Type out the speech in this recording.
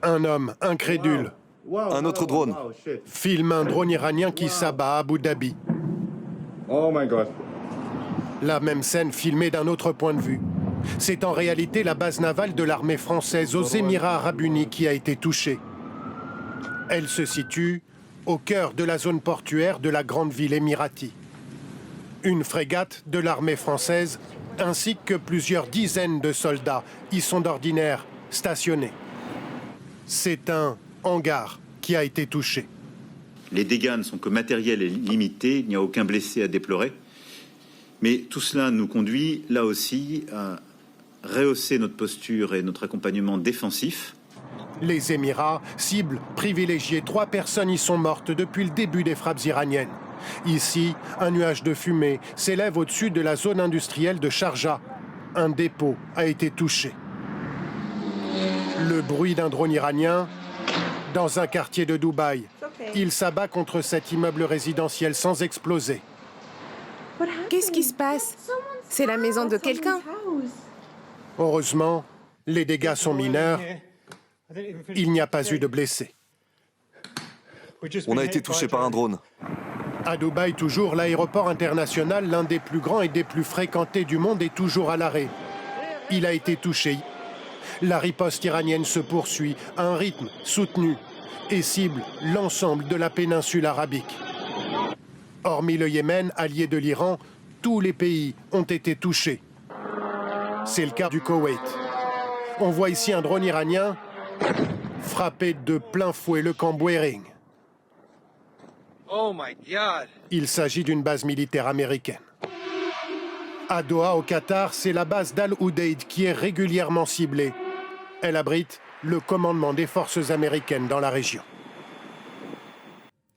Un homme incrédule Un autre drone. filme un drone iranien qui s'abat à Abu Dhabi. Oh my God. La même scène filmée d'un autre point de vue. C'est en réalité la base navale de l'armée française aux Émirats arabes unis qui a été touchée. Elle se situe au cœur de la zone portuaire de la grande ville émirati. Une frégate de l'armée française ainsi que plusieurs dizaines de soldats y sont d'ordinaire stationnés. C'est un hangar qui a été touché. Les dégâts ne sont que matériels et limités, il n'y a aucun blessé à déplorer. Mais tout cela nous conduit, là aussi, à rehausser notre posture et notre accompagnement défensif. Les Émirats, cible privilégiée, 3 personnes y sont mortes depuis le début des frappes iraniennes. Ici, un nuage de fumée s'élève au-dessus de la zone industrielle de Sharjah. Un dépôt a été touché. Le bruit d'un drone iranien dans un quartier de Dubaï. Il s'abat contre cet immeuble résidentiel sans exploser. Qu'est-ce qui se passe? C'est la maison de quelqu'un? Heureusement, les dégâts sont mineurs. Il n'y a pas eu de blessés. On a été touché par un drone. À Dubaï, toujours, l'aéroport international, l'un des plus grands et des plus fréquentés du monde, est toujours à l'arrêt. Il a été touché. La riposte iranienne se poursuit à un rythme soutenu et cible l'ensemble de la péninsule arabique. Hormis le Yémen, allié de l'Iran, tous les pays ont été touchés. C'est le cas du Koweït. On voit ici un drone iranien frapper de plein fouet le camp Buehring. Oh my God. Il s'agit d'une base militaire américaine. À Doha, au Qatar, c'est la base d'Al Udeid qui est régulièrement ciblée. Elle abrite le commandement des forces américaines dans la région.